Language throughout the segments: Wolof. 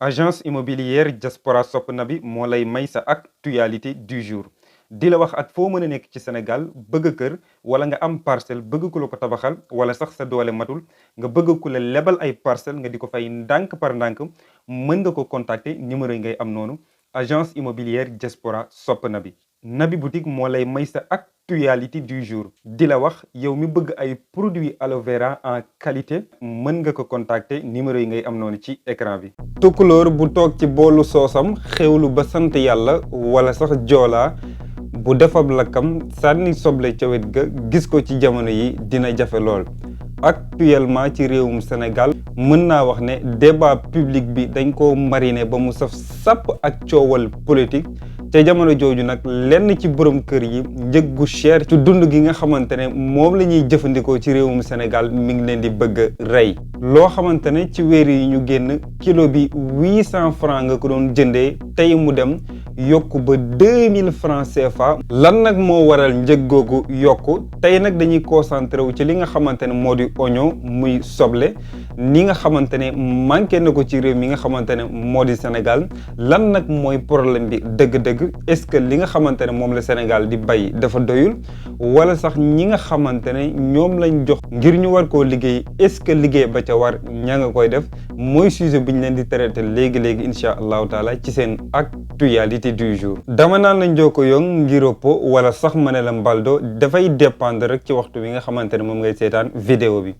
agence immobilière Diaspora Sopp na bi moo lay may sa actualité du jour di la wax at foo mën a nekk ci Sénégal bëgg kër wala nga am parcelle bëgg ku la ko tabaxal wala sax sa doole matul nga bëgg ku la lebal ay parcelle nga di ko fay ndànk par ndànk mën nga ko contacter numéro yi ngay am noonu agence immobilière Diaspora Sopp na bi Nabi Boutique moo lay may sa actualité du jour di la wax yow mi bëgg ay produits aloe vera en qualité mën nga ko contacter numéro yi ngay am noonu ci écran bi. Tukulóor bu toog ci boolu soosam xewlu ba sant yàlla wala sax joolaa bu defab lakkam sànni soble ca wet ga gis ko ci jamono yi dina jafe lool. Actuellement ci réewum Sénégal mën naa wax ne débat public bi dañ ko mariner ba mu saf sàpp ak coowal politique te jamono jooju nag lenn ci borom kër yi njëg gu cher ci dund gi nga xamante ne moom la ñuy jëfandikoo ci réewum Sénégal mi ngi leen di bëgg a rey loo xamante ne ci weer yi ñu génn kilo bi 800 francs nga ko doon jëndee tey mu dem yokku ba 2000 francs CFA lan nag moo waral njëg googu yokku tey nag dañuy concentré wu ci li nga xamante ne moo di oignon muy soble ni nga xamante ne manqué na ko ci réew mi nga xamante ne moo di Sénégal lan nag mooy problème bi dëgg-dëgg est-ce que li nga xamante ne moom la Sénégal di bay dafa doyul wala sax ñi nga xamante ne ñoom lañ jox ngir ñu war koo liggéey est-ce que liggéey ba ca war ña nga koy def mooy sujet bu ñu leen di traité léegi-léegi incha allahu taala ci seen actualité du jour dama naan la njoo ko yong ngiroppo wala sax ma ne la mbaldo dafay dépendre rek ci waxtu bi nga xamante ne moom ngay seetaan vidéo bi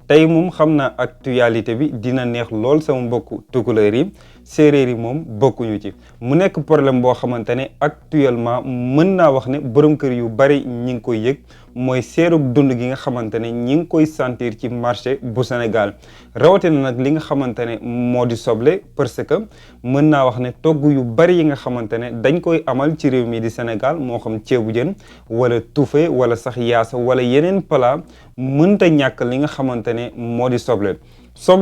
tey moom xam naa actualité bi dina neex lool sama mbokku tukulóor yi séeréer yi moom bokkuñu ci mu nekk problème boo xamante ne actuellement mën naa wax ne borom kër yu bari ñi ngi koy yëg mooy seerug dund gi nga xamante ne ñi ngi koy sentir ci marché bu Sénégal rawatina nag li nga xamante ne moo di soble parce que mën naa wax ne togg yu bari yi nga xamante ne dañ koy amal ci réew mi di Sénégal moo xam ceebu jën wala tufe wala sax yaasa wala yeneen plat mënta ñàkk li nga xamante ne moo di soble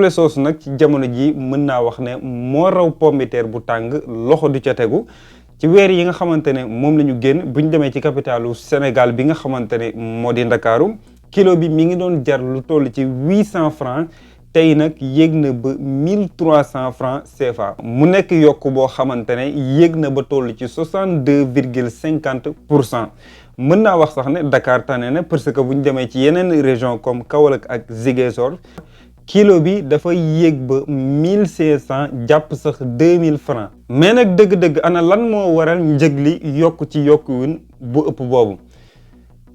soosu nag ci jamono ji mën naa wax ne moo raw pomme de terre bu tàng loxo du ca tegu ci weer yi nga xamante ne moom la ñu génn bu ñu demee ci capitalu Sénégal bi nga xamante ne moo di Ndakaaru kilo bi mi ngi doon jar lu toll ci 800 francs tey nag yéeg na ba 1300 francs CFA mu nekk yokk boo xamante ne yéeg na ba toll ci 62,50%. mën naa wax sax ne Dakar tane na parce que bu ñu demee ci yeneen région comme Kaolack ak Ziguinchor kilo bi dafa yéeg ba 1500 jàpp sax 2000 francs mais nag dëgg-dëgg ana lan moo waral njëg li yokk ci yokkuwun bu ëpp boobu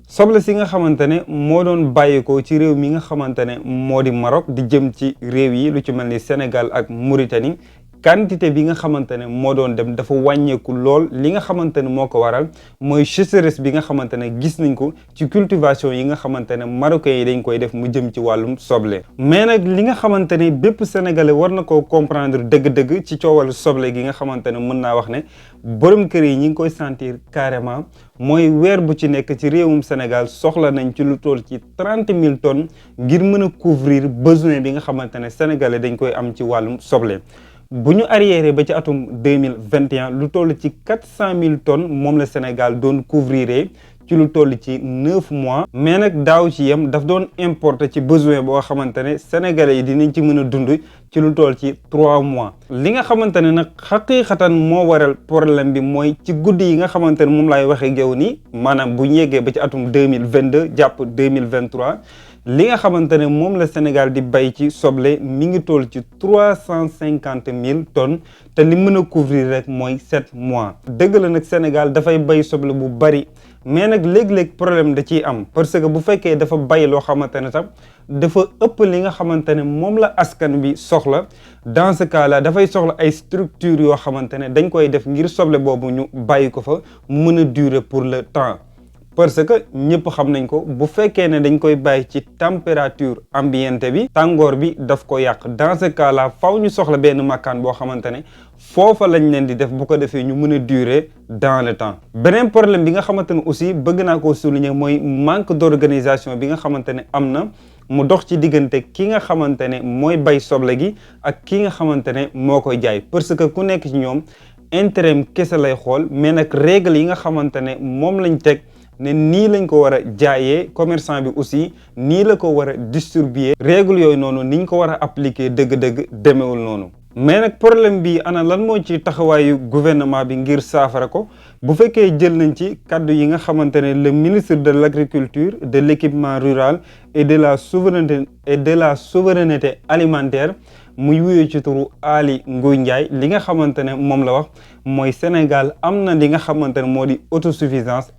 soble si nga xamante ne moo doon bàyyikoo ci réew mi nga xamante ne moo di Maroc di jëm ci réew yi lu ci mel ni Sénégal ak Mauritanie quantité bi nga xamante ne moo doon dem dafa wàññeeku lool li nga xamante ne moo ko waral mooy sécheresse bi nga xamante ne gis nañ ko ci cultivation yi nga xamante ne marocains yi dañ koy def mu jëm ci wàllum soble mais nag li nga xamante ne bépp sénégalais war na koo comprendre dëgg-dëgg ci coowal soble gi nga xamante ne mën naa wax ne borom kër yi ñi ngi koy sentir carrément mooy weer bu ci nekk ci réewum Sénégal soxla nañ ci lu toll ci 30 000 tonnes ngir mën a couvrir besoin bi nga xamante ne sénégalais dañ koy am ci wàllum soble bu ñu arriéré ba ci atum 2021 lu toll ci 400 000 tonnes moom la Sénégal doon couvrir ci lu toll ci 9 mois mais nag daaw ci yem daf doon importer ci besoin boo xamante ne sénégalais yi dinañ ci mën a dund ci lu toll ci 3 mois li nga xamante ne nag xaqiiqatan moo waral problème bi mooy ci guddi yi nga xamante ne moom laay waxee yow nii maanaam bu ñu yeggee ba ci atum 2022 jàpp 2023 li nga xamante ne moom la Sénégal di bay ci soble mi ngi toll ci 350 000 tonnes te li mën a couvrir rek mooy 7 mois dëgg la nag Sénégal dafay bay soble bu bari mais nag léeg-léeg problème da ciy am parce que bu fekkee dafa bay loo xamante ne tam dafa ëpp li nga xamante ne moom la askan bi soxla dans ce cas là dafay soxla ay structures yoo xamante ne dañ koy def ngir soble boobu ñu bàyyi ko fa mën a durer pour le temps parce que ñëpp xam nañ ko bu fekkee ne dañ koy bàyyi ci température ambiante bi tàngoor bi daf ko yàq dans ce cas là faw ñu soxla benn makkaan boo xamante ne foofa lañ leen di def bu ko defee ñu mën a durer dans le temps beneen problème bi nga xamante ne aussi bëgg naa koo souligner mooy manque d'organisation bi nga xamante ne am na mu dox ci diggante ki nga xamante ne mooy bay soble gi ak ki nga xamante ne moo koy jaay parce que ku nekk ci ñoom intérêt kese lay xool mais nag règle yi nga xamante ne moom lañ teg ne nii lañ ko war a jaayee commerçant bi aussi nii la ko war a distribuer règle yooyu noonu niñ ko war a appliquer dëgg-dëgg demewul noonu mais nag problème bi ana lan moo ci taxawaayu gouvernement bi ngir saafara ko bu fekkee jël nañ ci kàddu yi nga xamante ne le ministre de l'agriculture, de l'équipement rural et de la souveraineté alimentaire muy wuyoo ci turu Aly Ngouille Ndiaye li nga xamante ne moom la wax mooy Sénégal am na li nga xamante ne moo di autosuffisance.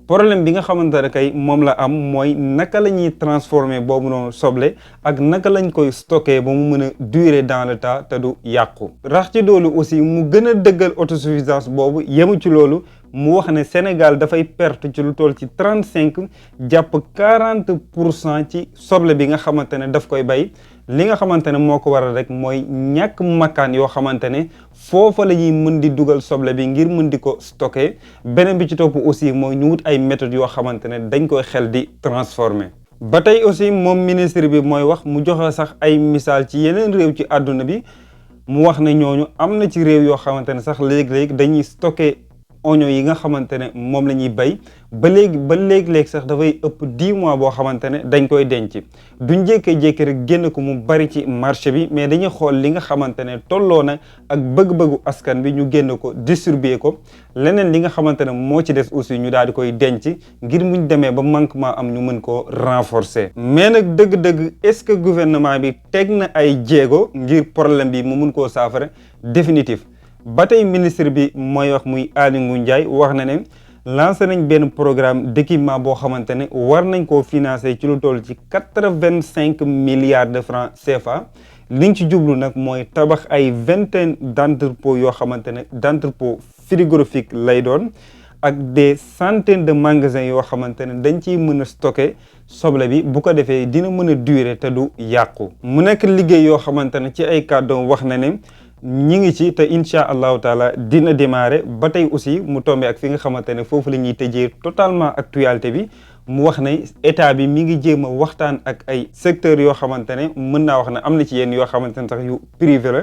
problème bi nga xamante ne kay moom la am mooy naka la ñuy transformer boobu noonu soble ak naka lañ koy stocker ba mu mën a durer dans le temps te du yàqu. rax ci doolu aussi mu gën a dëggal autosuffisance boobu yemu ci loolu mu wax ne Sénégal dafay perte ci lu toll ci 35 jàpp 40% ci soble bi nga xamante ne daf koy bay. li nga xamante ne moo ko waral rek mooy ñàkk makkaan yoo xamante ne foofa la ñuy mën di dugal soble bi ngir mën di ko stocker beneen bi ci topp aussi mooy ñu wut ay méthodes yoo xamante ne dañ koy xel di transformer. ba tey aussi moom ministre bi mooy wax mu joxe sax ay misaal ci yeneen réew ci àdduna bi mu wax ne ñooñu am na ci réew yoo xamante ne sax léeg-léeg dañuy stocker oignon yi nga xamante ne moom la ñuy bay ba léegi sax dafay ëpp 10 mois boo xamante ne dañ koy denc duñ jékkee-jékki rek génn ko mu bari ci marché bi mais dañuy xool li nga xamante ne tolloo na ak bëgg-bëggu askan bi ñu génn ko distribuer ko leneen li nga xamante ne moo ci des aussi ñu daal di koy denc ngir muñ demee ba manquement am ñu mën koo renforcer. mais nag dëgg-dëgg est-ce que gouvernement bi teg na ay jéego ngir problème bi mu mun koo saafara définitif. ba tey ministre bi mooy wax muy Aly Ngouille Ndiaye wax na ne lancé nañ benn programme d'équipement boo xamante ne war nañ koo financer ci lu toll ci 85 milliards de francs CFA liñ ci jublu nag mooy tabax ay vingtaine d'entrepôts yoo xamante ne d'entrepôts frigorifiques lay doon ak des centaines de magasins yoo xamante ne dañ ciy mën a stocker soble bi bu ko defee dina mën a durer te du yàqu. mu nekk liggéey yoo xamante ne ci ay kàddoom wax na ne ñi ngi ci te incha allahu taala dina démarrer ba tey aussi mu tombé ak fi nga xamante ne foofu la ñuy tëjee totalement actualité bi mu wax ne état bi mi ngi jéem a waxtaan ak ay secteurs yoo xamante ne mën naa wax ne am na ci yenn yoo xamante ne sax yu privé la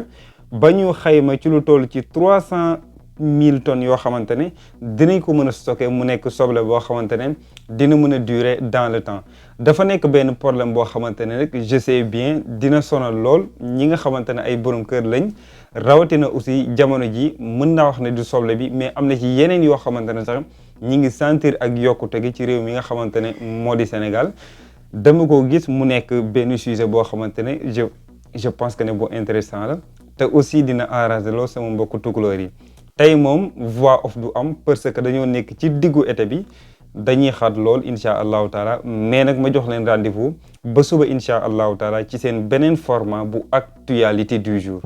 ba ñu xayma ci lu toll ci 300 000 tonnes yoo xamante ne dinañ ko mën a stocker mu nekk soble boo xamante ne dina mën a durer dans le temps. dafa nekk benn problème boo xamante ne rek je sais bien dina sonal lool ñi nga xamante ne ay borom kër lañ rawatina aussi jamono ji mën naa wax ne du soble bi mais am na ci yeneen yoo xamante ne sax ñi ngi sentir ak yokkute gi ci réew mi nga xamante ne moo di Sénégal dama ko gis mu nekk benn sujet boo xamante ne je pense que ne bu intéressant la te aussi dina arranger lool sama mbokku tukulóor yi. tey moom voix off du am parce que dañoo nekk ci diggu été bi dañuy xaat lool incha allahu taala mais nag ma jox leen rendez-vous ba suba incha allahu taala ci seen beneen format bu actualité du jour.